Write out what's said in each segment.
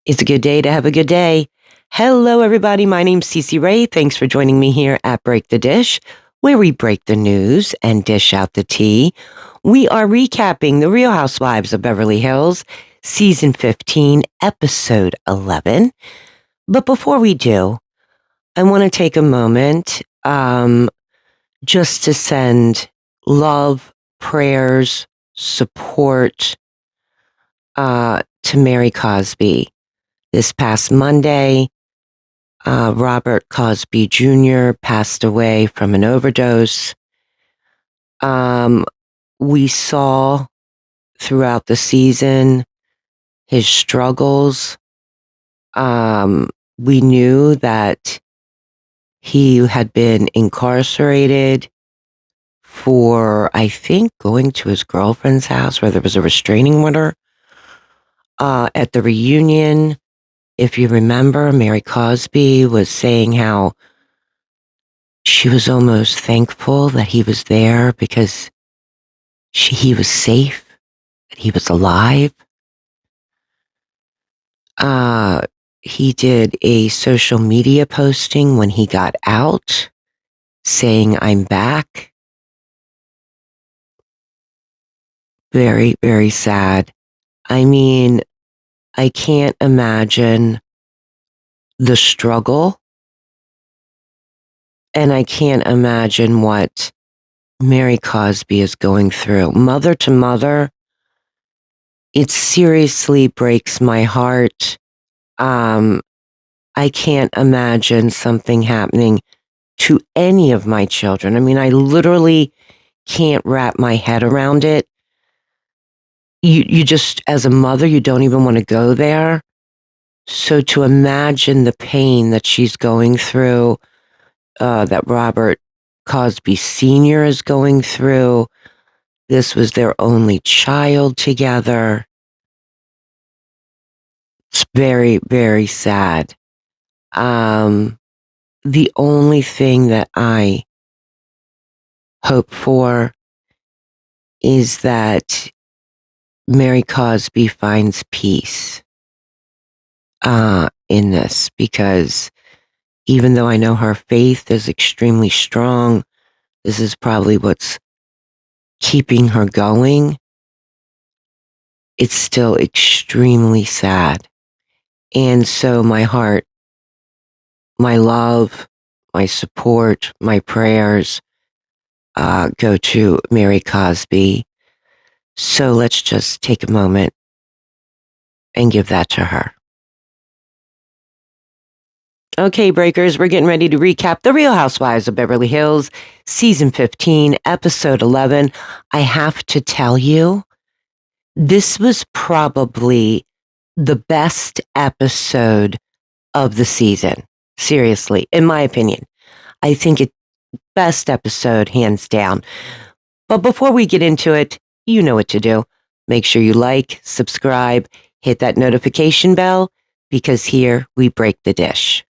It's a good day to have a good day. Hello, everybody. My name's Cece Ray. Thanks for joining me here at Break the Dish, where we break the news and dish out the tea. We are recapping The Real Housewives of Beverly Hills, Season 15, Episode 11. But before we do, I want to take a moment just to send love, prayers, support to Mary Cosby. This past Monday, Robert Cosby Jr. passed away from an overdose. We saw throughout the season his struggles. We knew that he had been incarcerated for, I think, going to his girlfriend's house where there was a restraining order. At the reunion, if you remember, Mary Cosby was saying how she was almost thankful that he was there because he was safe, that he was alive. He did a social media posting when he got out saying, "I'm back." Very, very sad. I mean, I can't imagine the struggle, and I can't imagine what Mary Cosby is going through. Mother to mother, it seriously breaks my heart. I can't imagine something happening to any of my children. I mean, I literally can't wrap my head around it. You just, as a mother, you don't even want to go there. So to imagine the pain that she's going through, that Robert Cosby Sr. is going through, this was their only child together. It's very, very sad. The only thing that I hope for is that Mary Cosby finds peace in this, because even though I know her faith is extremely strong, this is probably what's keeping her going. It's still extremely sad. And so my heart, my love, my support, my prayers go to Mary Cosby. So let's just take a moment and give that to her. Okay, Breakers, we're getting ready to recap The Real Housewives of Beverly Hills, Season 15, Episode 11. I have to tell you, this was probably the best episode of the season. Seriously, in my opinion. I think it's best episode, hands down. But before we get into it, you know what to do. Make sure you like, subscribe, hit that notification bell, because here we break the dish.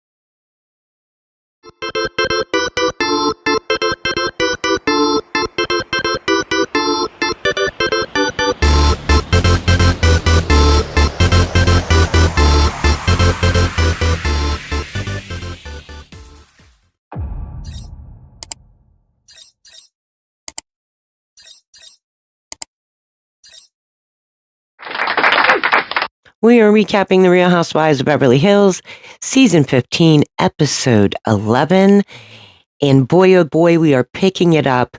We are recapping The Real Housewives of Beverly Hills, Season 15, Episode 11. And boy, oh boy, we are picking it up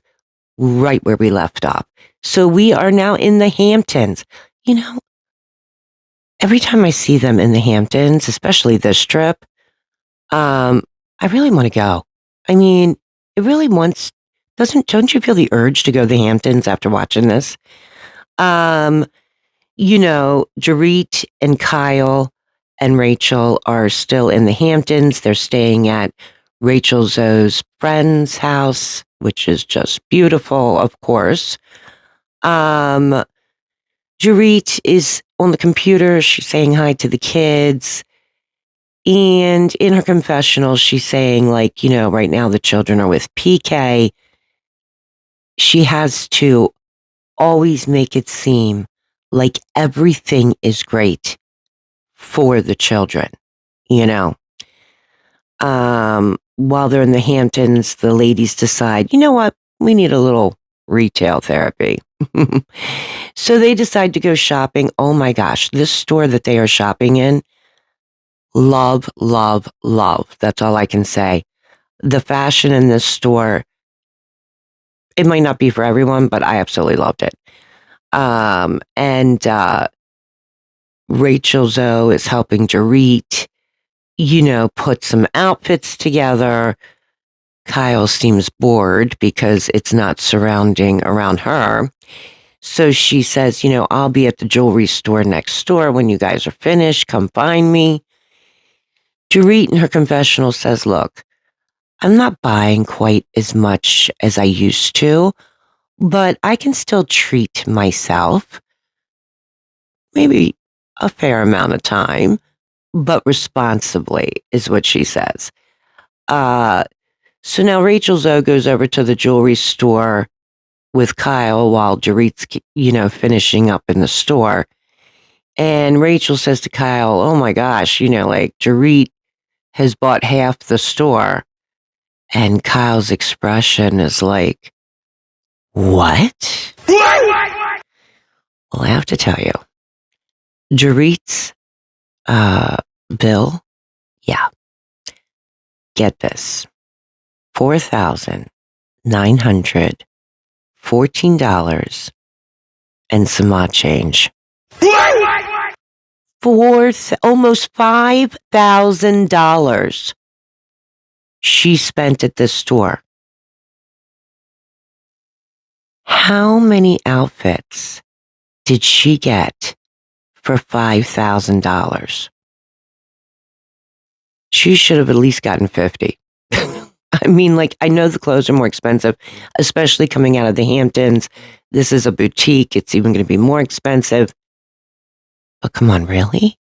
right where we left off. So we are now in the Hamptons. You know, every time I see them in the Hamptons, especially this trip, I really want to go. I mean, it really don't you feel the urge to go to the Hamptons after watching this? Dorit and Kyle and Rachel are still in the Hamptons. They're staying at Rachel Zoe's friend's house, which is just beautiful, of course. Dorit is on the computer. She's saying hi to the kids. And in her confessional, she's saying, right now the children are with PK. She has to always make it seem like everything is great for the children, you know. While they're in the Hamptons, the ladies decide, you know what? We need a little retail therapy. So they decide to go shopping. Oh my gosh, this store that they are shopping in, love, love, love. That's all I can say. The fashion in this store, it might not be for everyone, but I absolutely loved it. And Rachel Zoe is helping Dorit, put some outfits together. Kyle seems bored because it's not surrounding around her. So she says, I'll be at the jewelry store next door when you guys are finished. Come find me. Dorit in her confessional says, look, I'm not buying quite as much as I used to, but I can still treat myself. Maybe a fair amount of time, but responsibly is what she says. So now Rachel Zoe goes over to the jewelry store with Kyle while Dorit's, finishing up in the store. And Rachel says to Kyle, oh my gosh, Dorit has bought half the store. And Kyle's expression is like, what? Well, I have to tell you, Dorit's bill, yeah, get this, $4,914 and some odd change. Almost $5,000 she spent at this store. How many outfits did she get for $5,000? She should have at least gotten 50. I mean, I know the clothes are more expensive, especially coming out of the Hamptons. This is a boutique. It's even going to be more expensive. But come on, really?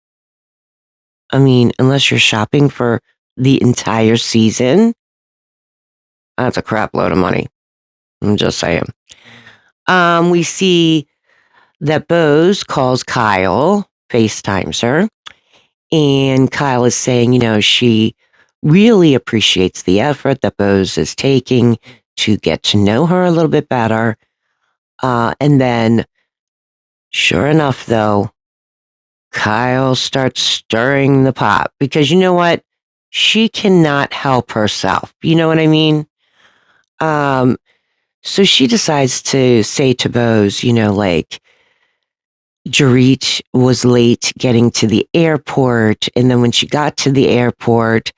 I mean, unless you're shopping for the entire season, that's a crap load of money. I'm just saying. We see that Bose calls Kyle, FaceTimes her, and Kyle is saying, she really appreciates the effort that Bose is taking to get to know her a little bit better. And then, sure enough, though, Kyle starts stirring the pot because you know what? She cannot help herself. You know what I mean? So she decides to say to Bose, Dorit was late getting to the airport. And then when she got to the airport,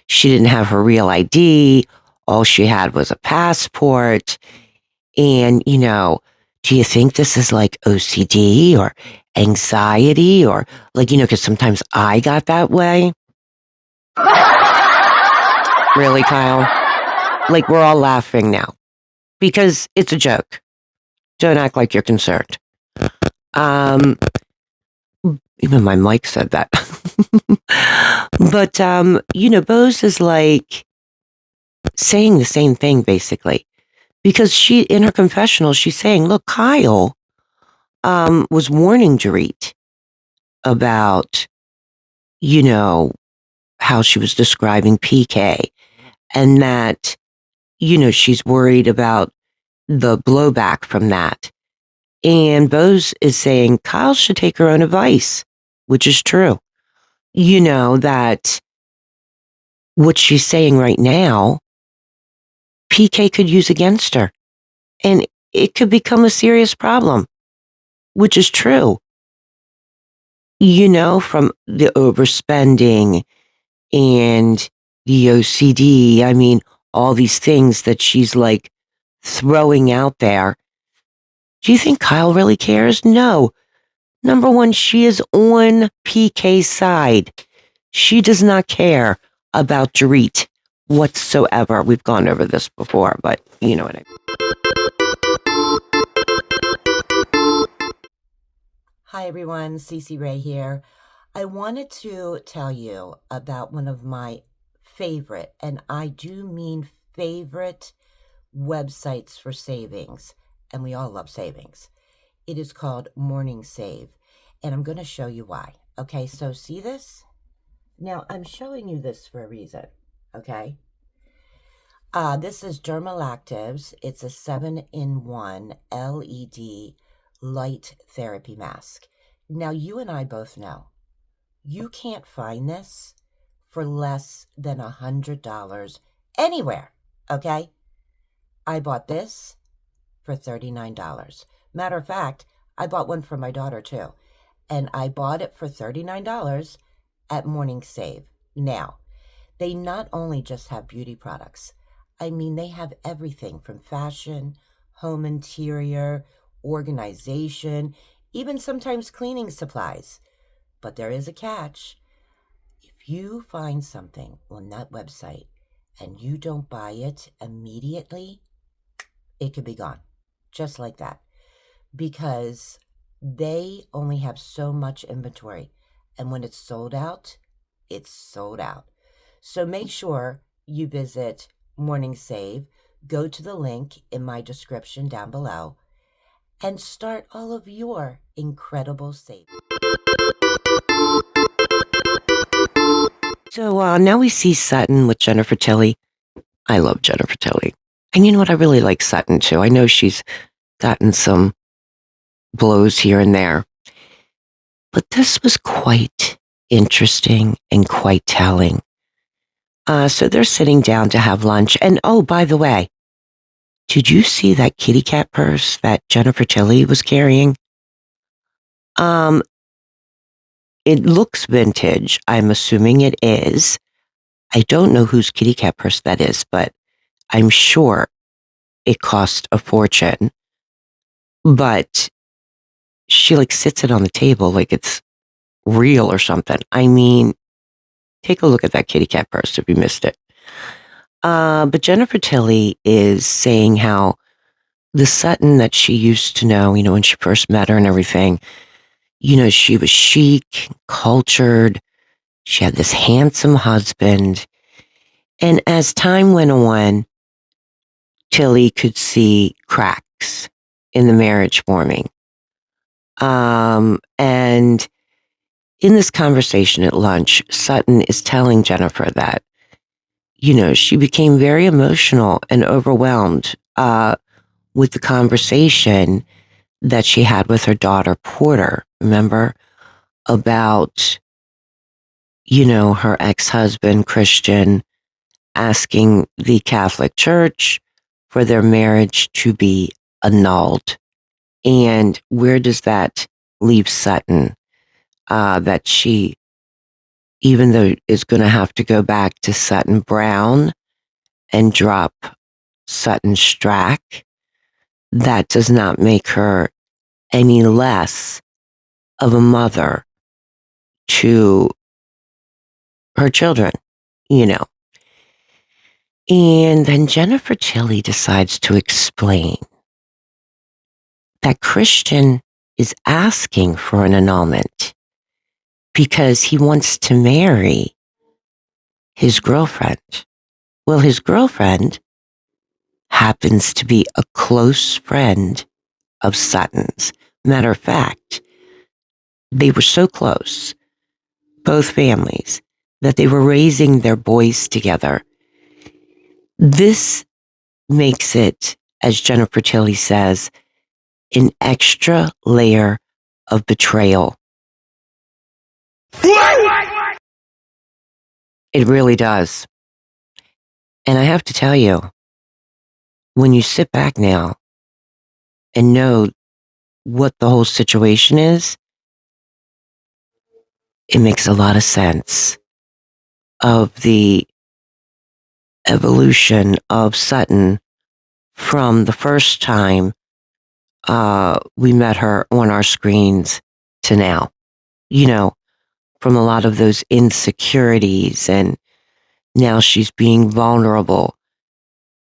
she didn't have her real ID. All she had was a passport. And, do you think this is like OCD or anxiety or because sometimes I got that way? Really, Kyle? We're all laughing now because it's a joke. Don't act like you're concerned. Even my mic said that. But, Bose is saying the same thing basically because she, in her confessional, she's saying, look, Kyle, was warning Dorit about, how she was describing PK and that, she's worried about the blowback from that. And Bose is saying Kyle should take her own advice, which is true. That what she's saying right now, PK could use against her. And it could become a serious problem, which is true. From the overspending and the OCD. I mean, all these things that she's throwing out there. Do you think Kyle really cares? No. Number one, she is on PK's side. She does not care about Dorit whatsoever. We've gone over this before, but you know what I mean. Hi, everyone. Cece Ray here. I wanted to tell you about one of my favorite, and I do mean favorite, websites for savings. And we all love savings. It is called Morning Save, and I'm going to show you why. Okay, so see this? Now, I'm showing you this for a reason, okay? This is Dermalactives. It's a 7-in-1 LED light therapy mask. Now, you and I both know you can't find this for less than $100 anywhere, okay? I bought this for $39. Matter of fact, I bought one for my daughter too, and I bought it for $39 at Morning Save. Now, they not only just have beauty products, I mean, they have everything from fashion, home interior, organization, even sometimes cleaning supplies. But there is a catch. If you find something on that website and you don't buy it immediately, it could be gone. Just like that. Because they only have so much inventory. And when it's sold out, it's sold out. So make sure you visit Morning Save, go to the link in my description down below, and start all of your incredible savings. So now we see Sutton with Jennifer Tilly. I love Jennifer Tilly. And you know what? I really like Sutton too. I know she's gotten some blows here and there. But this was quite interesting and quite telling. So they're sitting down to have lunch. And oh, by the way, did you see that kitty cat purse that Jennifer Tilly was carrying? It looks vintage. I'm assuming it is. I don't know whose kitty cat purse that is, but I'm sure it cost a fortune. But she sits it on the table like it's real or something. I mean, take a look at that kitty cat purse if you missed it. But Jennifer Tilly is saying how the Sutton that she used to know, when she first met her and everything, she was chic, cultured. She had this handsome husband. And as time went on, Tilly could see cracks in the marriage forming. And in this conversation at lunch, Sutton is telling Jennifer that, she became very emotional and overwhelmed with the conversation that she had with her daughter, Porter, remember, about, her ex-husband, Christian, asking the Catholic Church for their marriage to be annulled. And where does that leave Sutton? That she, even though is going to have to go back to Sutton Brown and drop Sutton Strack, that does not make her any less of a mother to her children, And then Jennifer Tilly decides to explain that Christian is asking for an annulment because he wants to marry his girlfriend. Well, his girlfriend happens to be a close friend of Sutton's. Matter of fact, they were so close, both families, that they were raising their boys together. This makes it, as Jennifer Tilly says, an extra layer of betrayal. It really does. And I have to tell you, when you sit back now and know what the whole situation is, it makes a lot of sense of the evolution of Sutton from the first time we met her on our screens to now. From a lot of those insecurities, and now she's being vulnerable.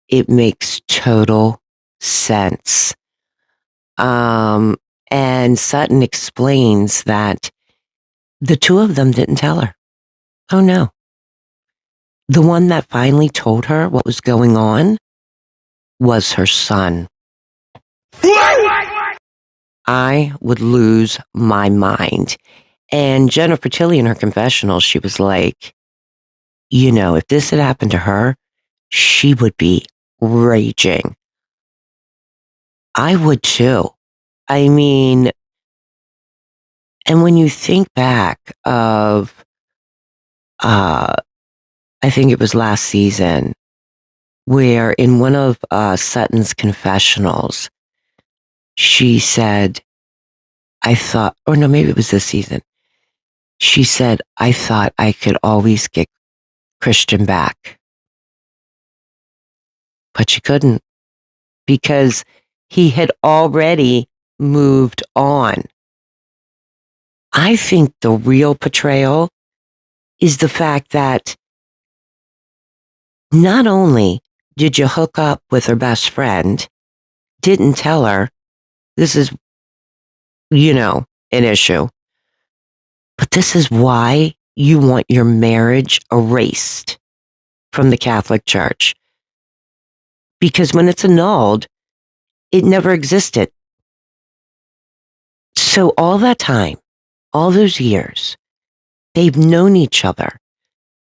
It makes total sense. And Sutton explains that the two of them didn't tell her. Oh no. The one that finally told her what was going on was her son. I would lose my mind. And Jennifer Tilly in her confessional, she was like, if this had happened to her, she would be raging. I would too. I mean, and when you think back of, I think it was last season, where in one of Sutton's confessionals, she said, I thought, or no, maybe it was this season. She said, I thought I could always get Christian back. But she couldn't because he had already moved on. I think the real betrayal is the fact that not only did you hook up with her best friend, didn't tell her this is, an issue, but this is why you want your marriage erased from the Catholic Church. Because when it's annulled, it never existed. So all that time, all those years, they've known each other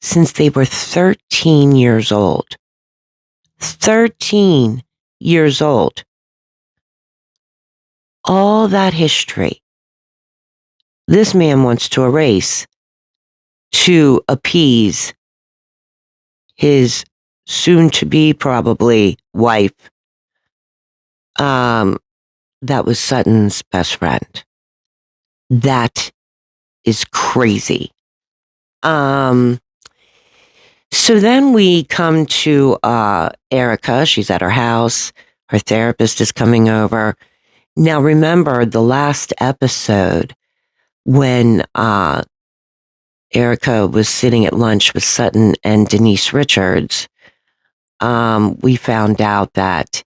since they were 13 years old. 13 years old. All that history, this man wants to erase to appease his soon-to-be probably wife, that was Sutton's best friend. That is crazy. So then we come to Erica. She's at her house. Her therapist is coming over. Now remember the last episode when Erica was sitting at lunch with Sutton and Denise Richards. We found out that,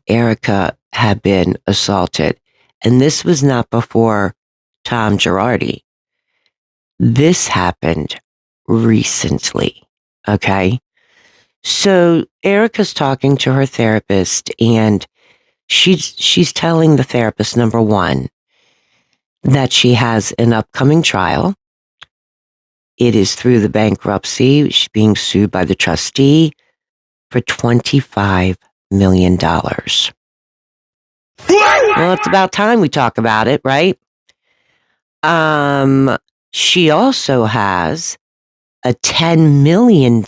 Erica had been assaulted. And this was not before Tom Girardi. This happened recently. Okay. So Erica's talking to her therapist and she's telling the therapist, number one, that she has an upcoming trial. It is through the bankruptcy. She's being sued by the trustee for $25 million. Well, it's about time we talk about it, right? She also has a $10 million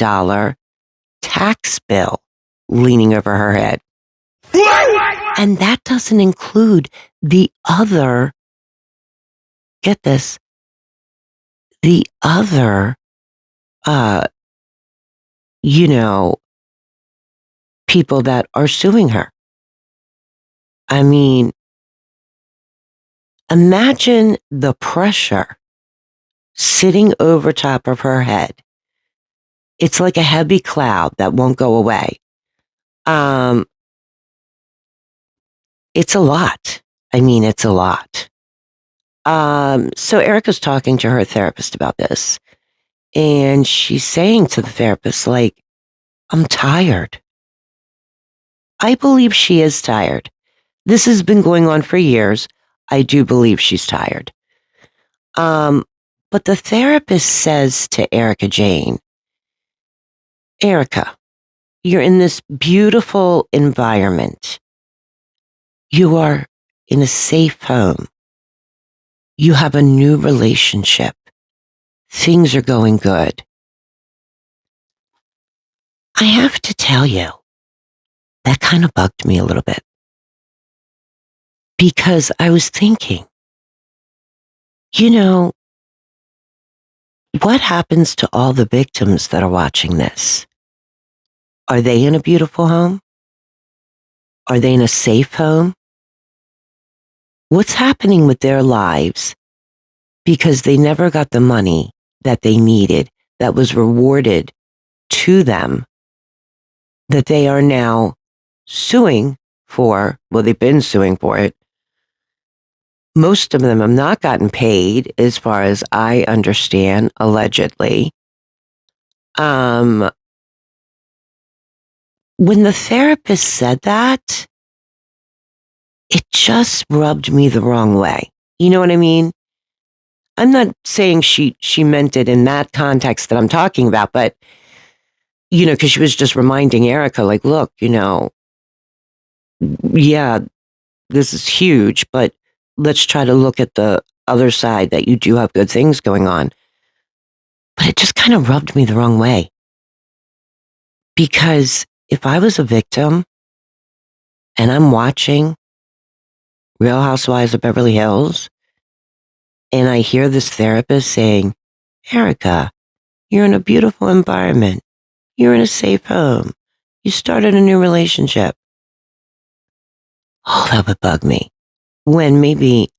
tax bill leaning over her head. And that doesn't include the other, get this, the other, people that are suing her. I mean, imagine the pressure sitting over top of her head. It's like a heavy cloud that won't go away. It's a lot. I mean, it's a lot. So Erica's talking to her therapist about this. And she's saying to the therapist, like, I'm tired. I believe she is tired. This has been going on for years. I do believe she's tired. But the therapist says to Erica Jane, Erica, you're in this beautiful environment. You are in a safe home. You have a new relationship. Things are going good. I have to tell you, that kind of bugged me a little bit. Because I was thinking, what happens to all the victims that are watching this? Are they in a beautiful home? Are they in a safe home? What's happening with their lives because they never got the money that they needed, that was rewarded to them, that they are now suing for? Well, they've been suing for it. Most of them have not gotten paid, as far as I understand, allegedly. When the therapist said that, it just rubbed me the wrong way. You know what I mean? I'm not saying she meant it in that context that I'm talking about, but, because she was just reminding Erica, like, look, yeah, this is huge, but let's try to look at the other side that you do have good things going on. But it just kind of rubbed me the wrong way. Because if I was a victim and I'm watching Real Housewives of Beverly Hills and I hear this therapist saying, Erica, you're in a beautiful environment. You're in a safe home. You started a new relationship. Oh, that would bug me. When maybe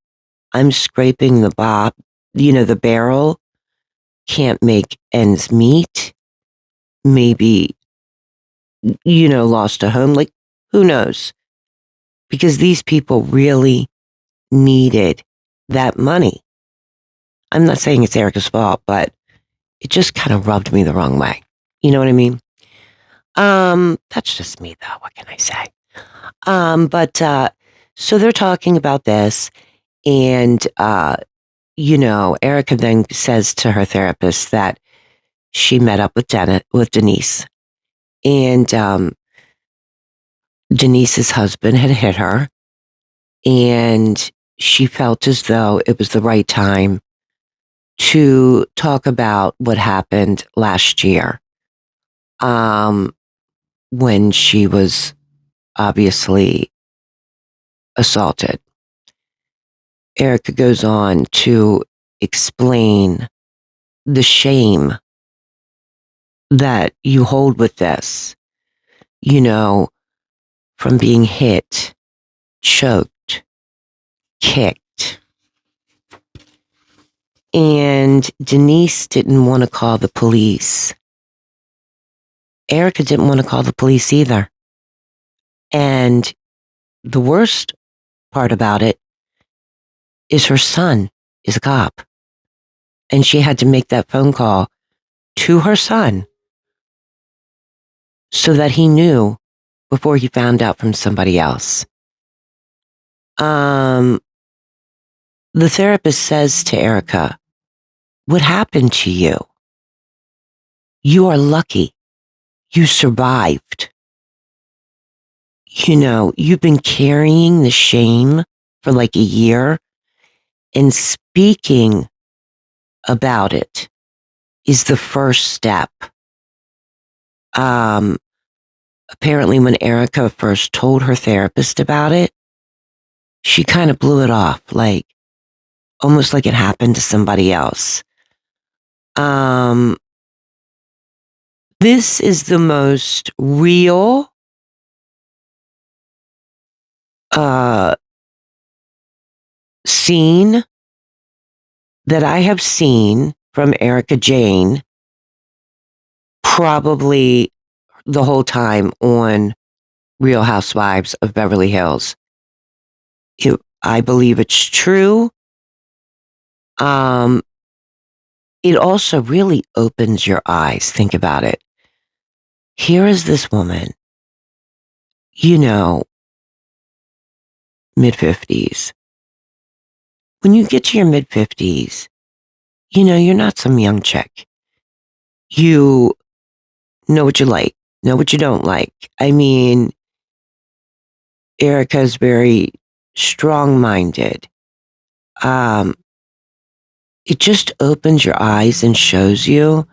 I'm scraping the barrel, can't make ends meet, maybe, lost a home. Like, who knows? Because these people really needed that money. I'm not saying it's Erica's fault, but it just kind of rubbed me the wrong way. You know what I mean? That's just me though. What can I say? But so they're talking about this, and Erica then says to her therapist that she met up with Denise, and Denise's husband had hit her, and she felt as though it was the right time to talk about what happened last year, when she was obviously assaulted. Erica goes on to explain the shame that you hold with this, from being hit, choked, kicked. And Denise didn't want to call the police. Erica didn't want to call the police either. And the worst part about it is her son is a cop. And she had to make that phone call to her son so that he knew before he found out from somebody else. The therapist says to Erica, what happened to you? You are lucky. You survived. You've been carrying the shame for like a year, and speaking about it is the first step. Apparently when Erica first told her therapist about it, she kind of blew it off, like almost like it happened to somebody else. This is the most real scene that I have seen from Erica Jane probably the whole time on Real Housewives of Beverly Hills. I believe it's true. It also really opens your eyes. Think about it. Here is this woman, mid-50s. When you get to your mid-50s, you're not some young chick. You know what you like, know what you don't like. I mean, Erica's very strong-minded. It just opens your eyes and shows you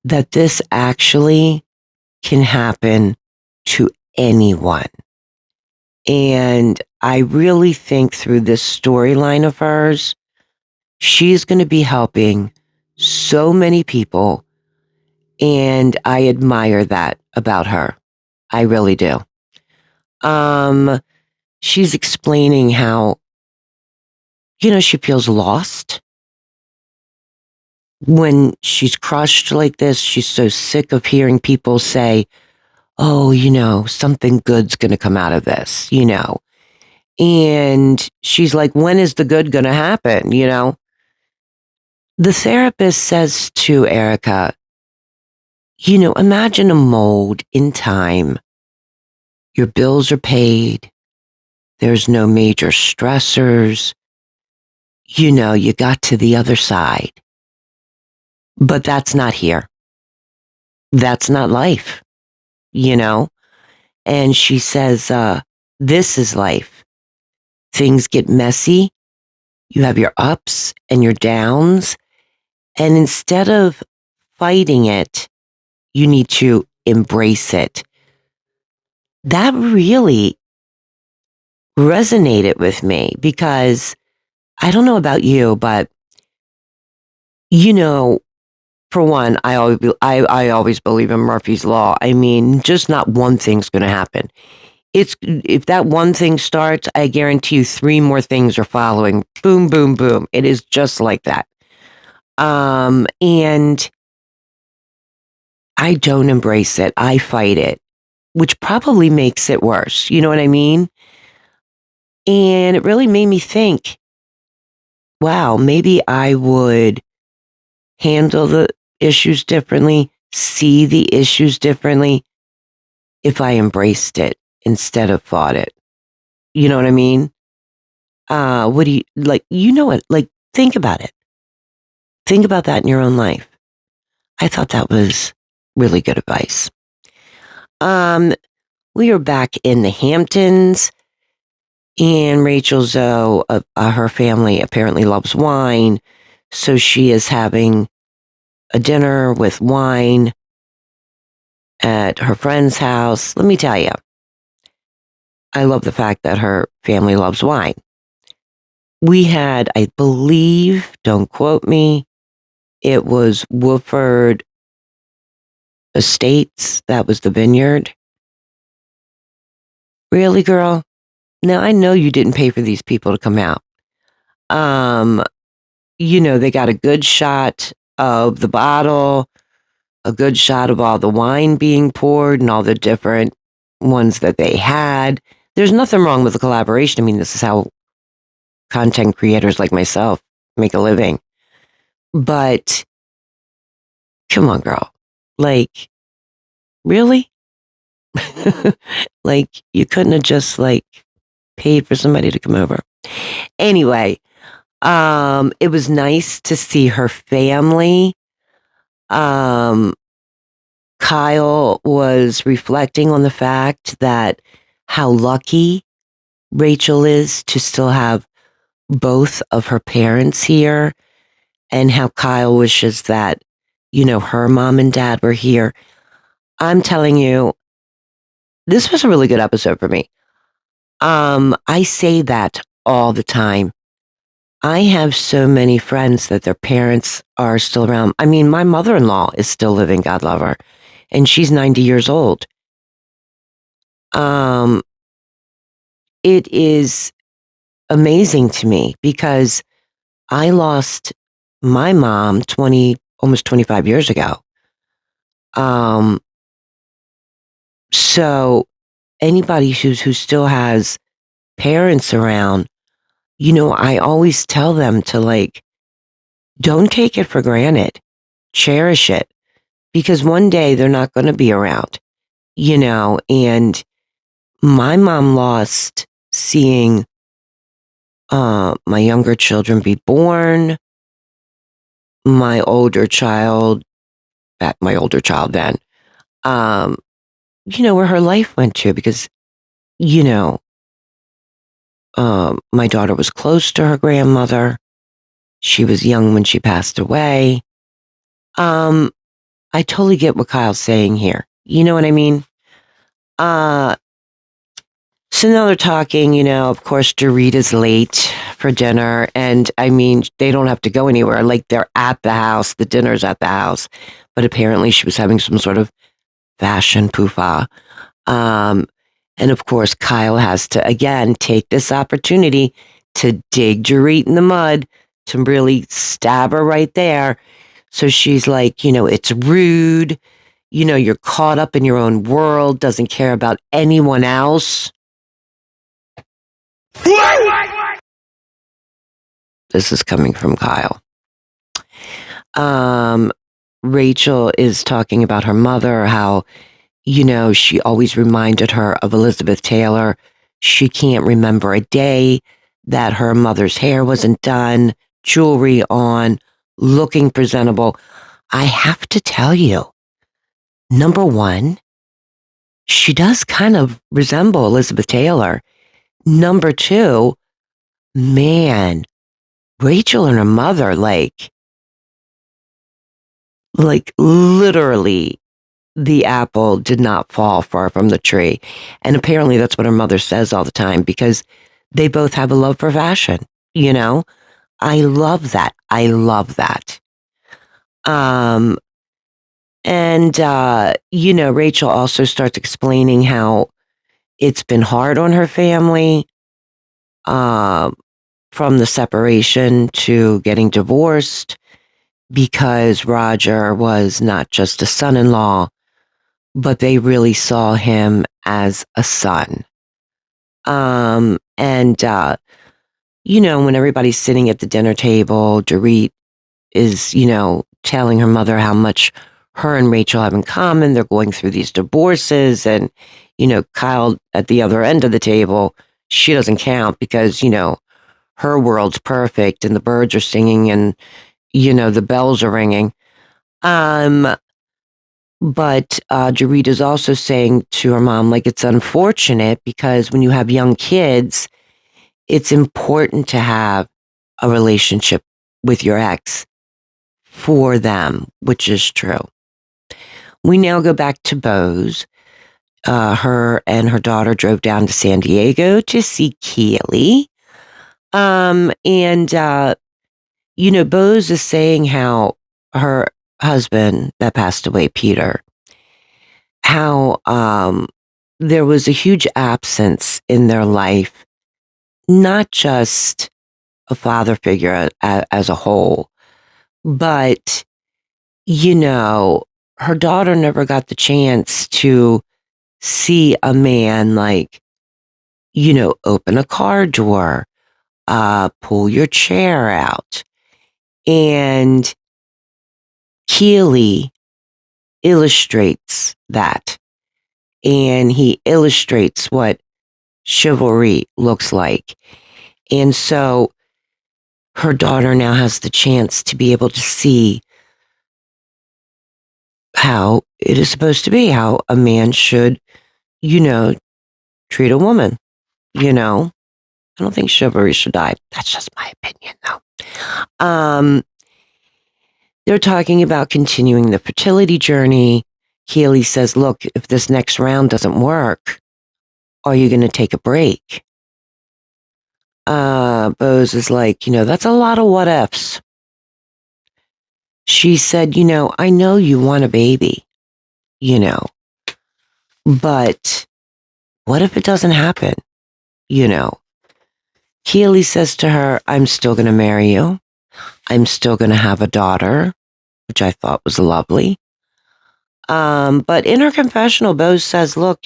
that this actually can happen to anyone. And I really think through this storyline of hers, she's going to be helping so many people. And I admire that about her. I really do. She's explaining how, she feels lost when she's crushed like this. She's so sick of hearing people say, oh, something good's going to come out of this, And she's like, when is the good going to happen, The therapist says to Erica, imagine a mold in time. Your bills are paid. There's no major stressors. you got to the other side. But that's not here. That's not life, you know? And she says, this is life. Things get messy. You have your ups and your downs. And instead of fighting it, you need to embrace it. That really resonated with me because I don't know about you, but for one, I always believe in Murphy's Law. I mean, just not one thing's going to happen. If that one thing starts, I guarantee you 3 more things are following. Boom, boom, boom. It is just like that. And I don't embrace it. I fight it, which probably makes it worse. You know what I mean? And it really made me think, wow, maybe I would handle the issues differently, see the issues differently if I embraced it instead of fought it. You know what I mean? What do you like? You know what? Like, think about it. Think about that in your own life. I thought that was really good advice. We are back in the Hamptons, and Rachel Zoe, her family apparently loves wine, so she is having a dinner with wine at her friend's house. Let me tell you, I love the fact that her family loves wine. We had, I believe, don't quote me, it was Woodford Estates. That was the vineyard. Really, girl? Now, I know you didn't pay for these people to come out. They got a good shot of the bottle, a good shot of all the wine being poured and all the different ones that they had. There's nothing wrong with the collaboration. I mean, this is how content creators like myself make a living. But come on, girl. Like, really? Like, you couldn't have just paid for somebody to come over. Anyway, it was nice to see her family. Kyle was reflecting on the fact that how lucky Rachel is to still have both of her parents here, and how Kyle wishes that, her mom and dad were here. I'm telling you, this was a really good episode for me. I say that all the time. I have so many friends that their parents are still around. I mean, my mother-in-law is still living, God love her, and she's 90 years old. It is amazing to me because I lost my mom almost 25 years ago. So anybody who still has parents around, I always tell them to don't take it for granted. Cherish it, because one day they're not going to be around, and my mom lost seeing my younger children be born, my older child then, where her life went to, because, my daughter was close to her grandmother. She was young when she passed away. I totally get what Kyle's saying here. You know what I mean? So now they're talking, of course, Dorita's late for dinner. And I mean, they don't have to go anywhere. They're at the house. The dinner's at the house. But apparently she was having some sort of fashion poofah. And of course, Kyle has to, again, take this opportunity to dig Dorit in the mud, to really stab her right there. So she's like, it's rude. You're caught up in your own world, doesn't care about anyone else. This is coming from Kyle. Rachel is talking about her mother, how, she always reminded her of Elizabeth Taylor. She can't remember a day that her mother's hair wasn't done, jewelry on, looking presentable. I have to tell you, number one, she does kind of resemble Elizabeth Taylor. Number two, man, Rachel and her mother, like literally the apple did not fall far from the tree. And apparently that's what her mother says all the time because they both have a love for fashion, you know? I love that. I love that. Um, and Rachel also starts explaining how it's been hard on her family, uh, from the separation to getting divorced because Rodger was not just a son-in-law, but they really saw him as a son. When everybody's sitting at the dinner table, Dorit is, telling her mother how much her and Rachel have in common. They're going through these divorces and, Kyle at the other end of the table, she doesn't count because, her world's perfect and the birds are singing and, the bells are ringing. But Dorit is also saying to her mom, like, it's unfortunate because when you have young kids, it's important to have a relationship with your ex for them, which is true. We now go back to Bose. Her and her daughter drove down to San Diego to see Keely. Bose is saying how her husband that passed away, Peter, how there was a huge absence in their life, not just a father figure as a whole, but, her daughter never got the chance to see a man open a car door, pull your chair out. And Keely illustrates that. And he illustrates what chivalry looks like. And so her daughter now has the chance to be able to see how it is supposed to be, how a man should, treat a woman, I don't think chivalry should die. That's just my opinion, though. They're talking about continuing the fertility journey. Keely says, look, if this next round doesn't work, are you going to take a break? Bose is like, that's a lot of what ifs. She said, I know you want a baby, but what if it doesn't happen? Keely says to her, I'm still going to marry you. I'm still going to have a daughter, which I thought was lovely. But in her confessional, Bose says, look,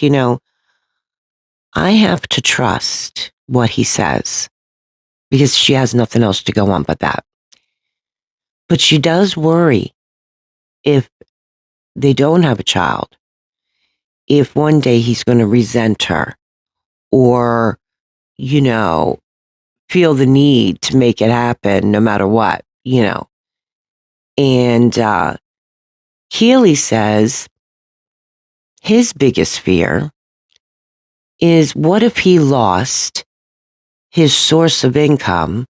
I have to trust what he says because she has nothing else to go on but that. But she does worry if they don't have a child, if one day he's going to resent her or, feel the need to make it happen no matter what, And Keely says his biggest fear is what if he lost his source of income?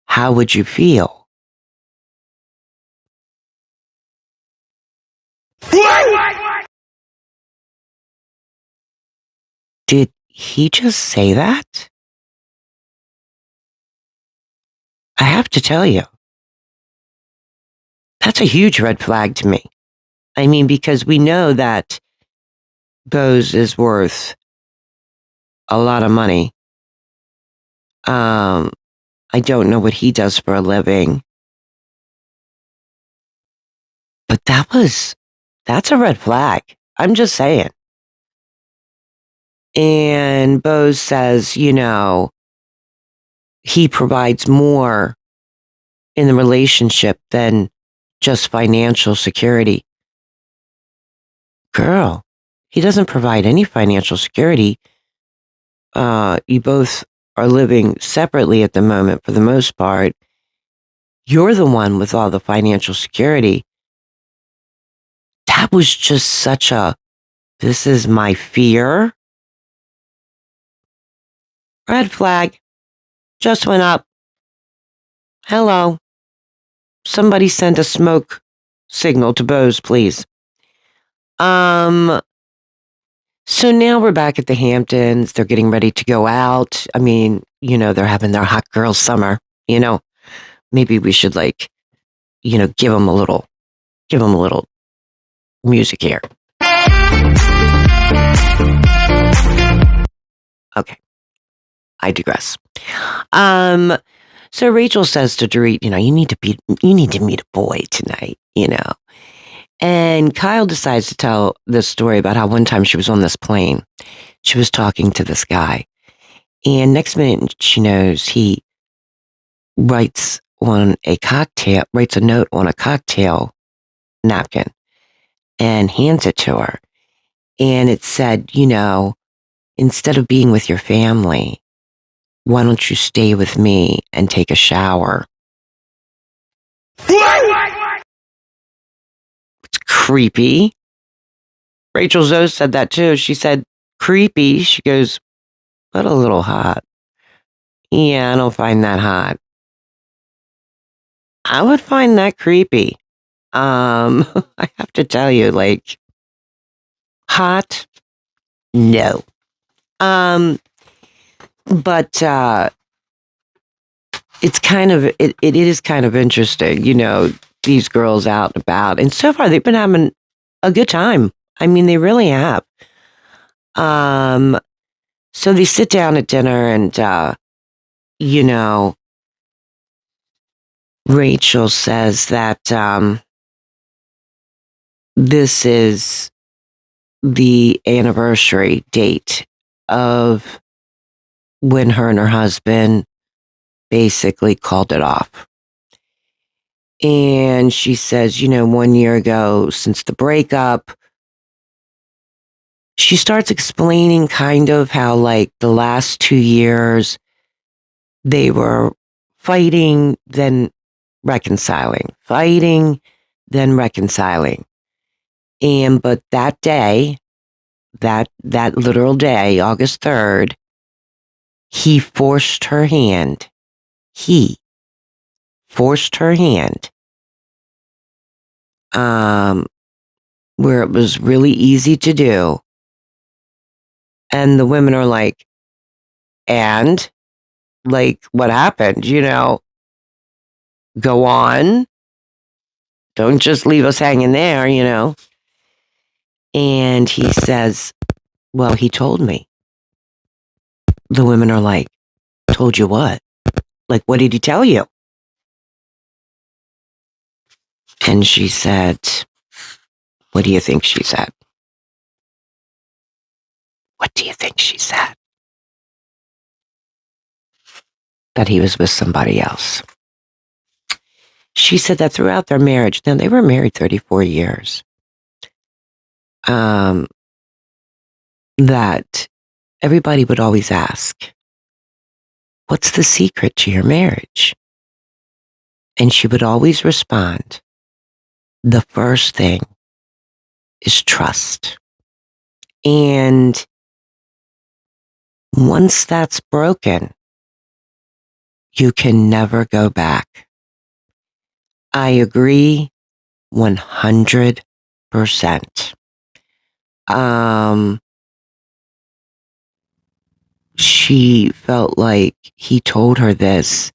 How would you feel? Did he just say that? I have to tell you, that's a huge red flag to me. I mean, because we know that Bose is worth a lot of money. I don't know what he does for a living. But that's a red flag. I'm just saying. And Bose says, he provides more in the relationship than just financial security. Girl, he doesn't provide any financial security. You both are living separately at the moment for the most part. You're the one with all the financial security. That was just such a, this is my fear. Red flag. Just went up. Hello. Somebody send a smoke signal to Bose, please. So now we're back at the Hamptons. They're getting ready to go out. I mean, they're having their hot girl summer. Maybe we should give them a little music here. Okay. I digress. So Rachel says to Dorit, you need to meet a boy tonight, And Kyle decides to tell this story about how one time she was on this plane. She was talking to this guy. And next minute she knows he writes a note on a cocktail napkin and hands it to her. And it said, instead of being with your family, why don't you stay with me and take a shower? It's creepy. Rachel Zoe said that too. She said, creepy. She goes, but a little hot. Yeah, I don't find that hot. I would find that creepy. I have to tell you, hot? No. But it's it is kind of interesting, these girls out and about. And so far they've been having a good time. I mean, they really have. So they sit down at dinner and Rachel says that this is the anniversary date of when her and her husband basically called it off. And she says, 1 year ago since the breakup, she starts explaining kind of how the last 2 years they were fighting, then reconciling, fighting, then reconciling. But that day, that literal day, August 3rd, he forced her hand. He forced her hand. Where it was really easy to do. And the women are like, and what happened? Go on. Don't just leave us hanging there, And he says, well, he told me. The women are like, told you what? What did he tell you? And she said, what do you think she said? What do you think she said? That he was with somebody else. She said that throughout their marriage, now they were married 34 years, that everybody would always ask, what's the secret to your marriage? And she would always respond, the first thing is trust. And once that's broken, you can never go back. I agree 100%. She felt like he told her this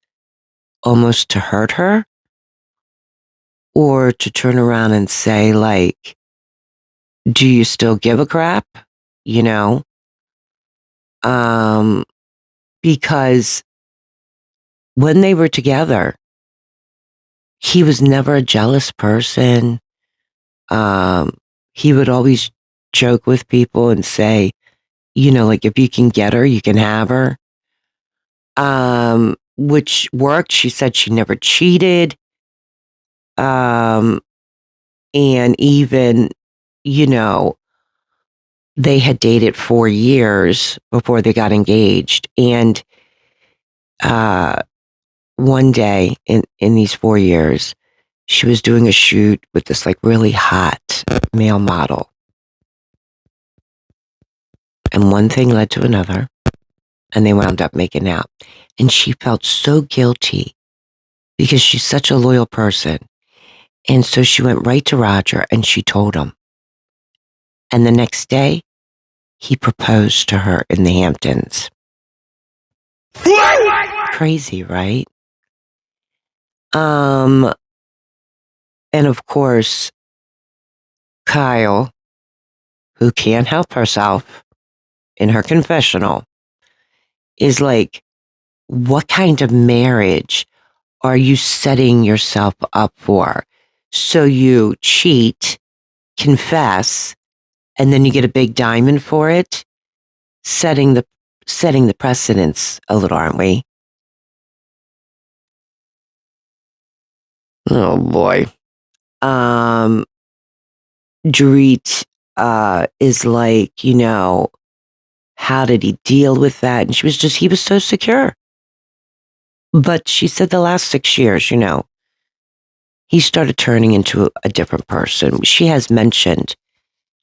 almost to hurt her, or to turn around and say, do you still give a crap? Because when they were together, he was never a jealous person. He would always joke with people and say, if you can get her, you can have her. Which worked. She said she never cheated. And even, they had dated 4 years before they got engaged. And uh, one day in these 4 years, she was doing a shoot with this like really hot male model. And one thing led to another, and they wound up making out. And she felt so guilty because she's such a loyal person. And so she went right to Rodger and she told him. And the next day, he proposed to her in the Hamptons. Crazy, right? And of course, Kyle, who can't help herself in her confessional, is like, what kind of marriage are you setting yourself up for? So you cheat, confess, and then you get a big diamond for it? Setting the precedents a little, aren't we? Oh boy. Dorit is like, how did he deal with that? And he was so secure. But she said the last 6 years, he started turning into a different person. She has mentioned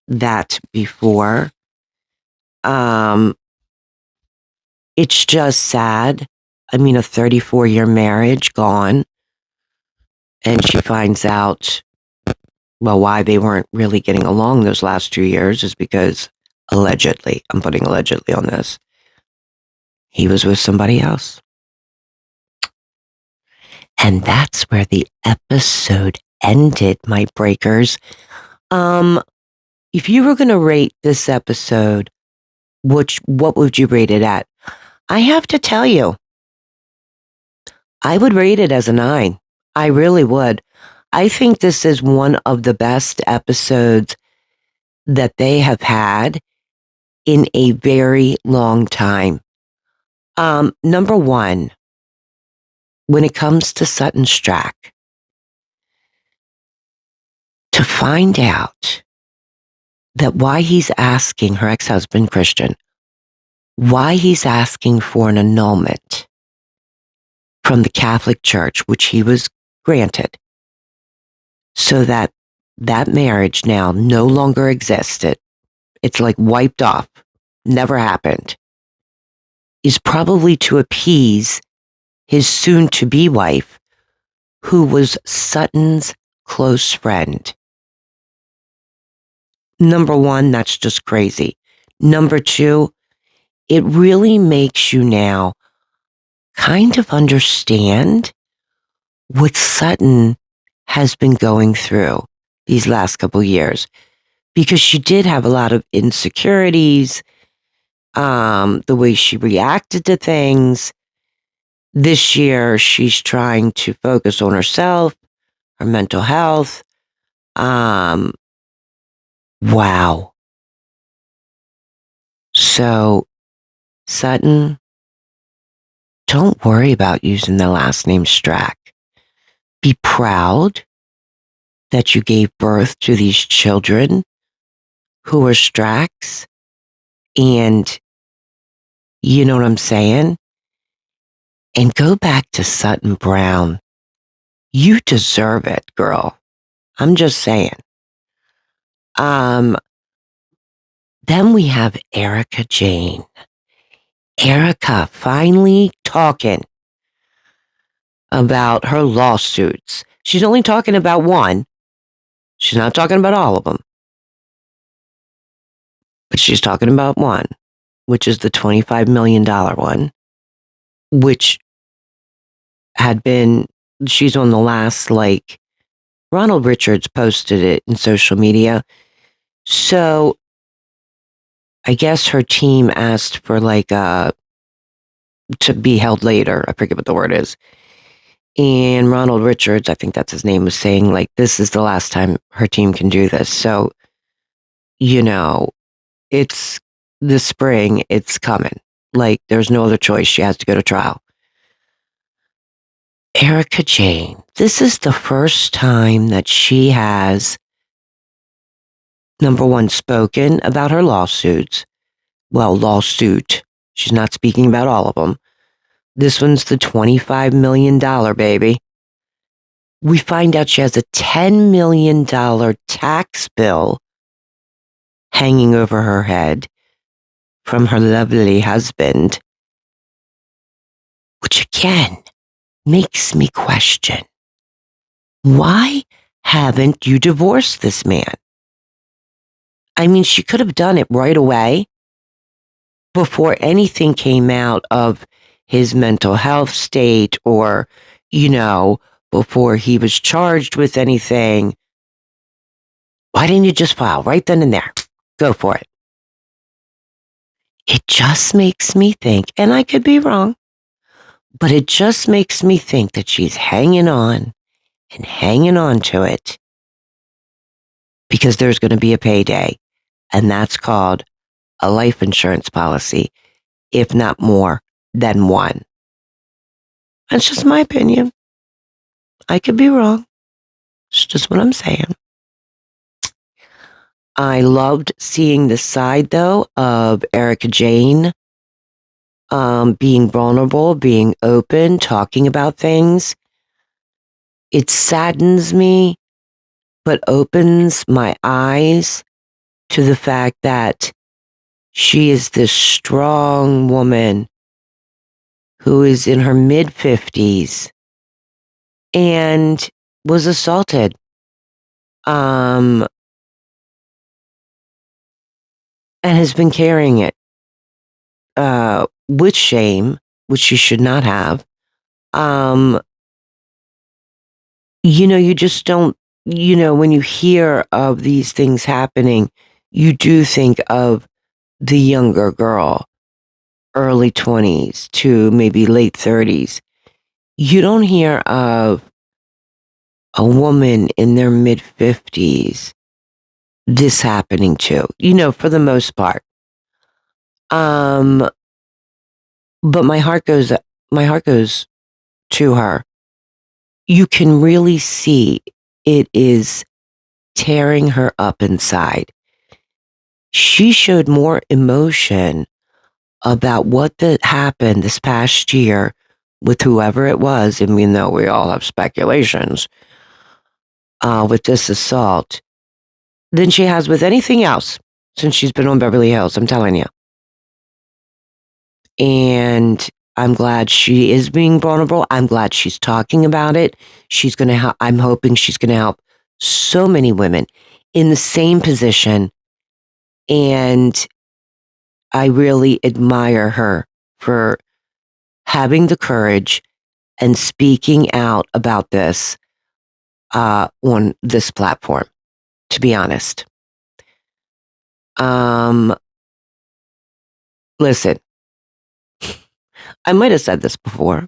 that before. It's just sad. I mean, a 34-year marriage gone. And she finds out, well, why they weren't really getting along those last 2 years is because allegedly, I'm putting allegedly on this, he was with somebody else. And that's where the episode ended, my breakers. If you were going to rate this episode, what would you rate it at? I have to tell you, I would rate it as a 9. I really would. I think this is one of the best episodes that they have had in a very long time. Number one, when it comes to Sutton Strack, to find out that why he's asking her ex-husband, Christian, why he's asking for an annulment from the Catholic Church, which he was granted, so that that marriage now no longer existed. It's like wiped off, never happened, is probably to appease his soon-to-be wife, who was Sutton's close friend. Number one, that's just crazy. Number two, it really makes you now kind of understand what Sutton has been going through these last couple years, because she did have a lot of insecurities, the way she reacted to things. This year, she's trying to focus on herself, her mental health. Wow. So, Sutton, don't worry about using the last name Strack. Be proud that you gave birth to these children who are Stracks. And you know what I'm saying? And go back to Sutton Brown. You deserve it, girl. I'm just saying. Then we have Erica Jane. Erica finally talking about her lawsuits. She's only talking about one. She's not talking about all of them. But she's talking about one, which is the $25 million one, which had been, she's on the last, like, Ronald Richards posted it in social media. So I guess her team asked for to be held later. I forget what the word is. And Ronald Richards, I think that's his name, was saying like, this is the last time her team can do this. So, it's this spring, it's coming. Like, there's no other choice. She has to go to trial. Erica Jane, this is the first time that she has, number one, spoken about her lawsuits. Well, lawsuit. She's not speaking about all of them. This one's the $25 million, baby. We find out she has a $10 million tax bill hanging over her head from her lovely husband, which again makes me question, why haven't you divorced this man? I mean, she could have done it right away before anything came out of his mental health state or, before he was charged with anything. Why didn't you just file right then and there? Go for it. It just makes me think, and I could be wrong, but it just makes me think that she's hanging on and hanging on to it because there's going to be a payday, and that's called a life insurance policy, if not more than one. That's just my opinion. I could be wrong. It's just what I'm saying. I loved seeing the side, though, of Erica Jane being vulnerable, being open, talking about things. It saddens me, but opens my eyes to the fact that she is this strong woman who is in her mid-50s and was assaulted. And has been carrying it with shame, which she should not have. You just don't, when you hear of these things happening, you do think of the younger girl, early 20s to maybe late 30s. You don't hear of a woman in their mid 50s this happening to, for the most part. But my heart goes to her. You can really see it is tearing her up inside. She showed more emotion about what happened this past year with whoever it was, and we know we all have speculations with this assault, than she has with anything else since she's been on Beverly Hills, I'm telling you. And I'm glad she is being vulnerable. I'm glad she's talking about it. She's going to help. I'm hoping she's going to help so many women in the same position. And I really admire her for having the courage and speaking out about this on this platform, to be honest. Listen, I might have said this before,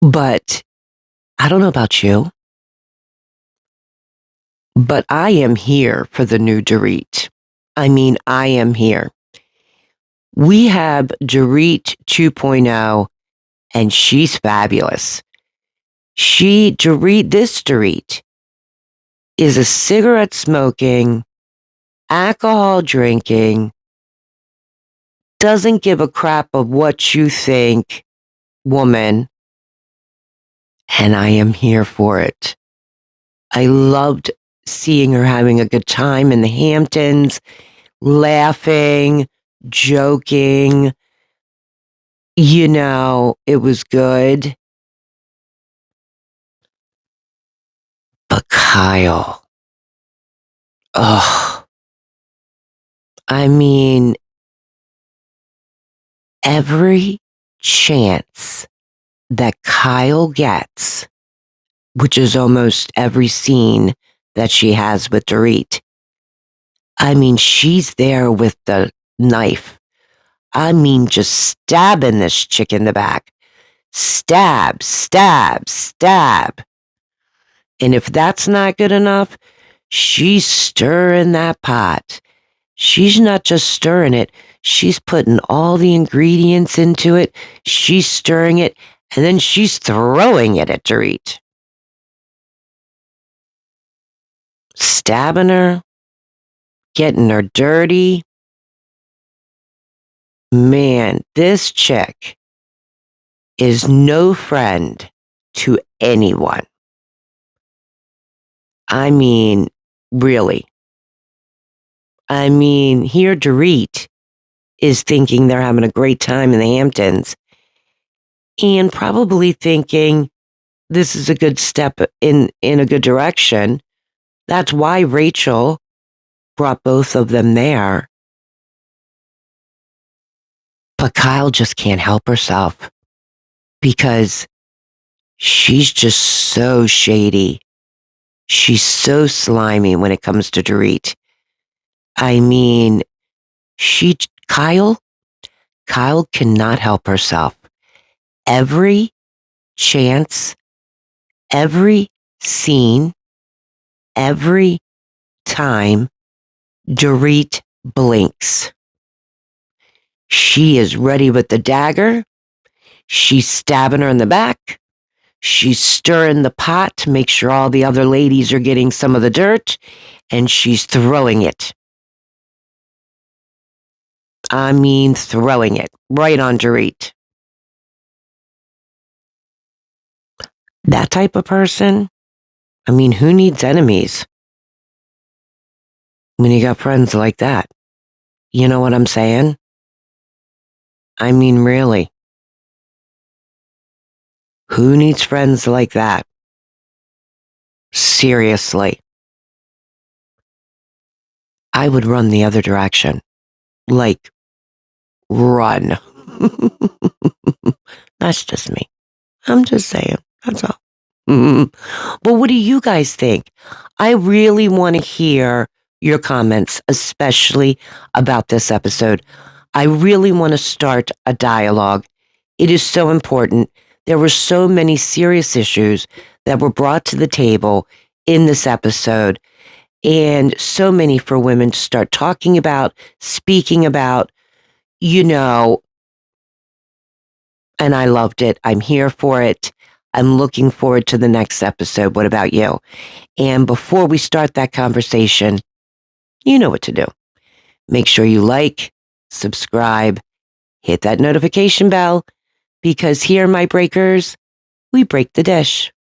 but I don't know about you, but I am here for the new Dorit. I mean, I am here. We have Dorit 2.0, and she's fabulous. This Dorit is a cigarette smoking, alcohol drinking, doesn't give a crap of what you think woman, and I am here for it. I loved seeing her having a good time in the Hamptons, laughing, joking. It was good. But Kyle, ugh. I mean, every chance that Kyle gets, which is almost every scene that she has with Dorit, I mean, she's there with the knife. I mean, just stabbing this chick in the back. Stab, stab, stab. And if that's not good enough, she's stirring that pot. She's not just stirring it, she's putting all the ingredients into it. She's stirring it, and then she's throwing it at Dorit. Stabbing her, getting her dirty. Man, this chick is no friend to anyone. I mean, really. I mean, here Dorit is thinking they're having a great time in the Hamptons and probably thinking this is a good step in a good direction. That's why Rachel brought both of them there. But Kyle just can't help herself because she's just so shady. She's so slimy when it comes to Dorit. I mean, Kyle cannot help herself. Every chance, every scene, every time Dorit blinks, she is ready with the dagger. She's stabbing her in the back. She's stirring the pot to make sure all the other ladies are getting some of the dirt, and she's throwing it. I mean, throwing it right on Dorit. That type of person, I mean, who needs enemies when you got friends like that? You know what I'm saying? I mean, really. Who needs friends like that? Seriously. I would run the other direction. Like, run. That's just me. I'm just saying. That's all. But what do you guys think? I really want to hear your comments, especially about this episode. I really want to start a dialogue. It is so important. There were so many serious issues that were brought to the table in this episode, and so many for women to start talking about, speaking about, you know, and I loved it. I'm here for it. I'm looking forward to the next episode. What about you? And before we start that conversation, you know what to do. Make sure you like, subscribe, hit that notification bell, because here, my breakers, we break the dish.